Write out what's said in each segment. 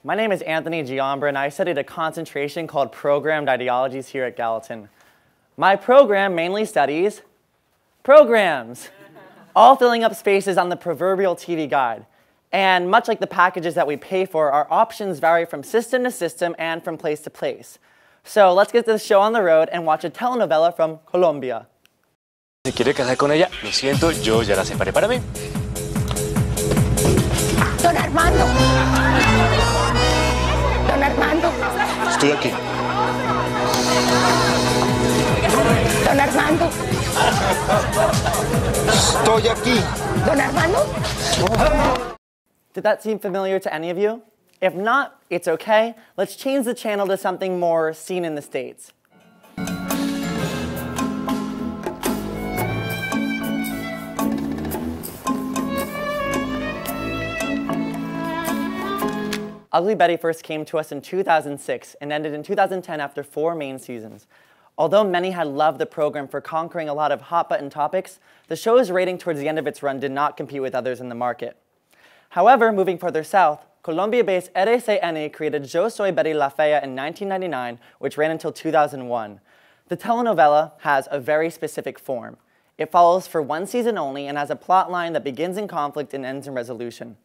My name is Anthony Giambra, and I studied a concentration called Programmed Ideologies here at Gallatin. My program mainly studies programs, all filling up spaces on the proverbial TV guide. And much like the packages that we pay for, our options vary from system to system and from place to place. So let's get this show on the road and watch a telenovela from Colombia. Si quiere casar con ella, lo siento, yo ya la separé para mí. Don Armando. Don Armando. Estoy aquí. Don Armando. Estoy aquí. Don Armando. Did that seem familiar to any of you? If not, it's okay. Let's change the channel to something more seen in the States. Ugly Betty first came to us in 2006 and ended in 2010 after 4 main seasons. Although many had loved the program for conquering a lot of hot-button topics, the show's rating towards the end of its run did not compete with others in the market. However, moving further south, Colombia-based RCN created Yo Soy Betty La Fea in 1999, which ran until 2001. The telenovela has a very specific form. It follows for 1 season only and has a plot line that begins in conflict and ends in resolution.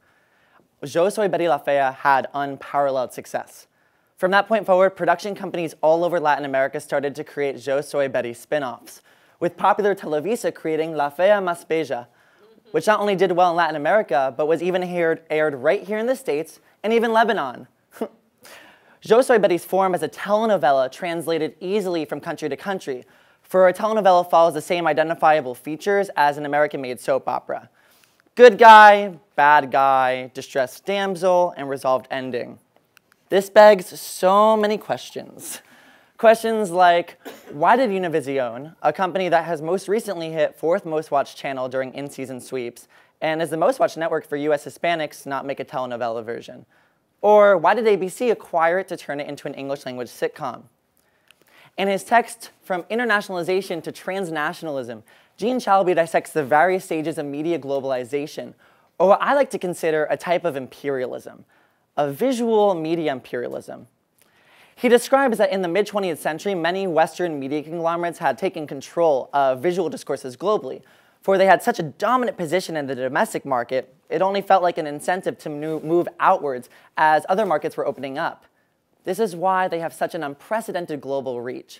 Yo Soy Betty La Fea had unparalleled success. From that point forward, production companies all over Latin America started to create Yo Soy Betty spin-offs, with popular Televisa creating La Fea Más Bella, which not only did well in Latin America, but was even aired right here in the States and even Lebanon. Yo Soy Betty's form as a telenovela translated easily from country to country, for a telenovela follows the same identifiable features as an American-made soap opera. Good guy, bad guy, distressed damsel, and resolved ending. This begs so many questions. Questions like, why did Univision, a company that has most recently hit 4th most watched channel during in-season sweeps, and is the most watched network for US Hispanics, not make a telenovela version? Or why did ABC acquire it to turn it into an English-language sitcom? In his text, From Internationalization to Transnationalism, Gene Chalabi dissects the various stages of media globalization, or what I like to consider a type of imperialism, a visual media imperialism. He describes that in the mid-20th century, many Western media conglomerates had taken control of visual discourses globally, for they had such a dominant position in the domestic market, it only felt like an incentive to move outwards as other markets were opening up. This is why they have such an unprecedented global reach.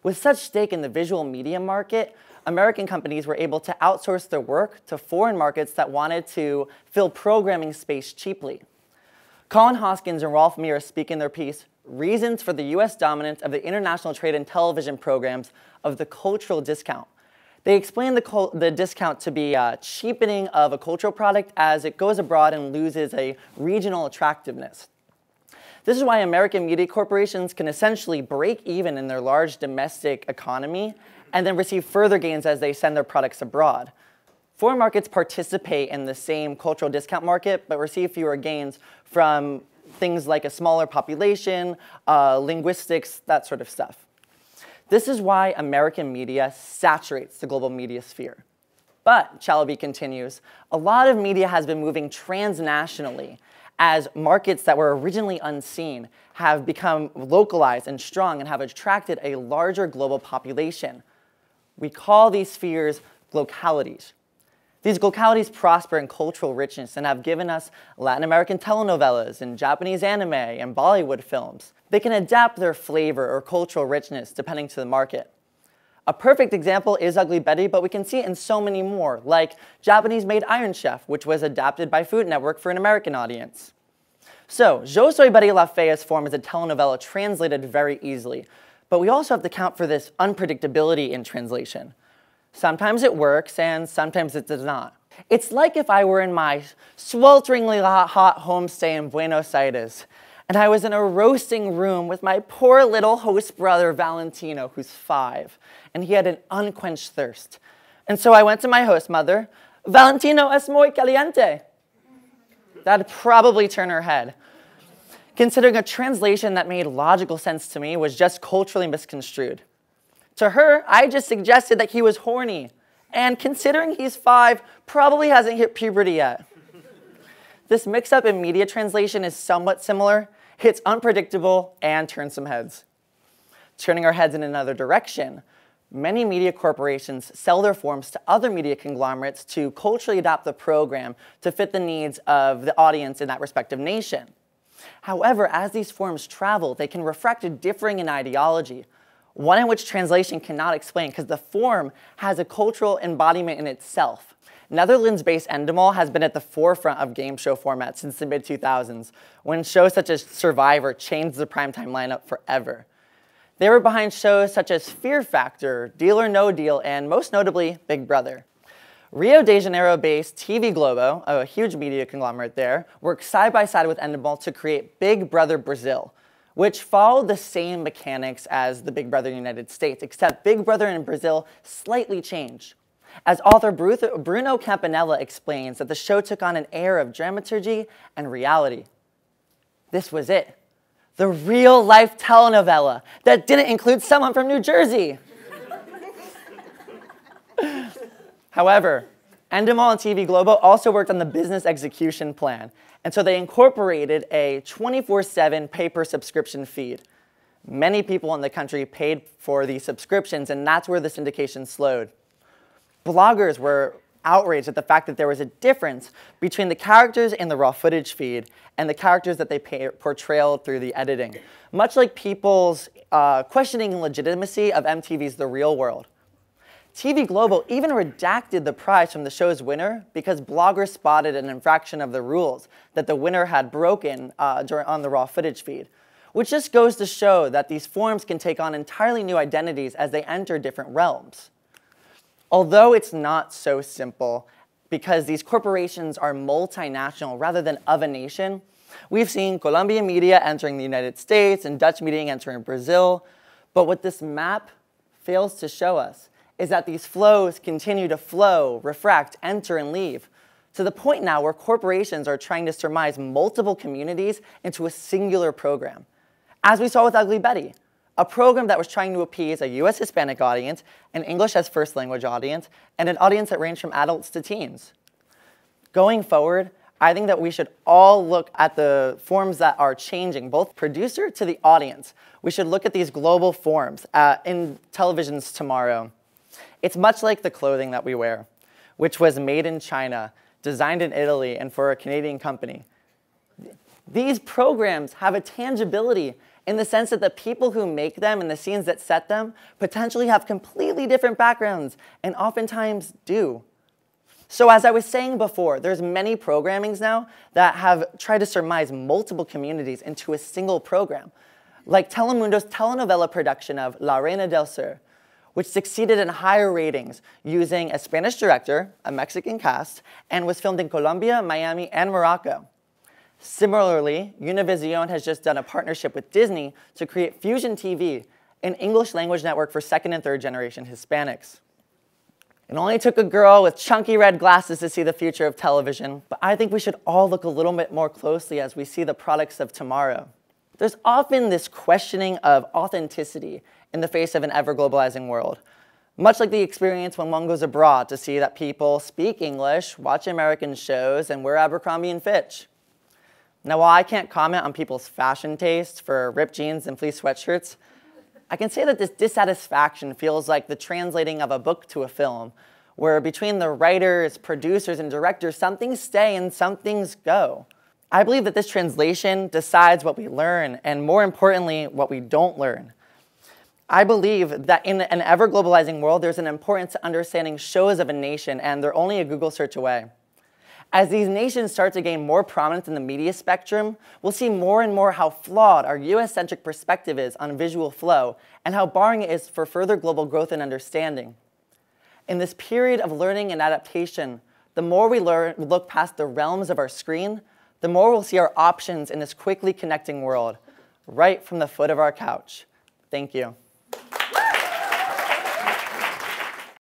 With such stake in the visual media market, American companies were able to outsource their work to foreign markets that wanted to fill programming space cheaply. Colin Hoskins and Rolf Mears speak in their piece, Reasons for the U.S. Dominance of the International Trade in Television Programs of the Cultural Discount. They explain the discount to be a cheapening of a cultural product as it goes abroad and loses a regional attractiveness. This is why American media corporations can essentially break even in their large domestic economy and then receive further gains as they send their products abroad. Foreign markets participate in the same cultural discount market, but receive fewer gains from things like a smaller population, linguistics, that sort of stuff. This is why American media saturates the global media sphere. But, Chalabi continues, a lot of media has been moving transnationally as markets that were originally unseen have become localized and strong and have attracted a larger global population. We call these spheres localities. These localities prosper in cultural richness and have given us Latin American telenovelas and Japanese anime and Bollywood films. They can adapt their flavor or cultural richness depending to the market. A perfect example is Ugly Betty, but we can see it in so many more, like Japanese-made Iron Chef, which was adapted by Food Network for an American audience. So, Yo Soy Betty La Fea's form as a telenovela translated very easily, but we also have to account for this unpredictability in translation. Sometimes it works, and sometimes it does not. It's like if I were in my swelteringly hot homestay in Buenos Aires, and I was in a roasting room with my poor little host brother, Valentino, who's 5, and he had an unquenched thirst. And so I went to my host mother, Valentino es muy caliente. That'd probably turn her head. Considering a translation that made logical sense to me was just culturally misconstrued. To her, I just suggested that he was horny, and considering he's 5, probably hasn't hit puberty yet. This mix-up in media translation is somewhat similar. It's unpredictable and turns some heads. Turning our heads in another direction, many media corporations sell their forms to other media conglomerates to culturally adapt the program to fit the needs of the audience in that respective nation. However, as these forms travel, they can reflect a differing in ideology, one in which translation cannot explain because the form has a cultural embodiment in itself. Netherlands-based Endemol has been at the forefront of game show formats since the mid-2000s, when shows such as Survivor changed the primetime lineup forever. They were behind shows such as Fear Factor, Deal or No Deal, and most notably, Big Brother. Rio de Janeiro-based TV Globo, a huge media conglomerate there, worked side by side with Endemol to create Big Brother Brazil, which followed the same mechanics as the Big Brother United States, except Big Brother in Brazil slightly changed. As author Bruno Campanella explains, that the show took on an air of dramaturgy and reality. This was it. The real-life telenovela that didn't include someone from New Jersey. However, Endemol and TV Globo also worked on the business execution plan, and so they incorporated a 24/7 pay-per-subscription feed. Many people in the country paid for these subscriptions, and that's where the syndication slowed. Bloggers were outraged at the fact that there was a difference between the characters in the raw footage feed and the characters that they portrayed through the editing, much like people's questioning the legitimacy of MTV's The Real World. TV Global even redacted the prize from the show's winner because bloggers spotted an infraction of the rules that the winner had broken on the raw footage feed, which just goes to show that these forms can take on entirely new identities as they enter different realms. Although it's not so simple, because these corporations are multinational rather than of a nation, we've seen Colombian media entering the United States and Dutch media entering Brazil, but what this map fails to show us is that these flows continue to flow, refract, enter, and leave, to the point now where corporations are trying to surmise multiple communities into a singular program. As we saw with Ugly Betty, a program that was trying to appease a US Hispanic audience, an English as first language audience, and an audience that ranged from adults to teens. Going forward, I think that we should all look at the forms that are changing, both producer to the audience. We should look at these global forms in televisions tomorrow. It's much like the clothing that we wear, which was made in China, designed in Italy, and for a Canadian company. These programs have a tangibility in the sense that the people who make them and the scenes that set them potentially have completely different backgrounds, and oftentimes do. So as I was saying before, there's many programmings now that have tried to surmise multiple communities into a single program, like Telemundo's telenovela production of La Reina del Sur, which succeeded in higher ratings using a Spanish director, a Mexican cast, and was filmed in Colombia, Miami, and Morocco. Similarly, Univision has just done a partnership with Disney to create Fusion TV, an English language network for second and third generation Hispanics. It only took a girl with chunky red glasses to see the future of television, but I think we should all look a little bit more closely as we see the products of tomorrow. There's often this questioning of authenticity in the face of an ever-globalizing world, much like the experience when one goes abroad to see that people speak English, watch American shows, and wear Abercrombie & Fitch. Now, while I can't comment on people's fashion taste for ripped jeans and fleece sweatshirts, I can say that this dissatisfaction feels like the translating of a book to a film, where between the writers, producers, and directors, some things stay and some things go. I believe that this translation decides what we learn, and more importantly, what we don't learn. I believe that in an ever-globalizing world, there's an importance to understanding shows of a nation, and they're only a Google search away. As these nations start to gain more prominence in the media spectrum, we'll see more and more how flawed our US-centric perspective is on visual flow, and how barring it is for further global growth and understanding. In this period of learning and adaptation, the more we look past the realms of our screen, the more we'll see our options in this quickly connecting world, right from the foot of our couch. Thank you.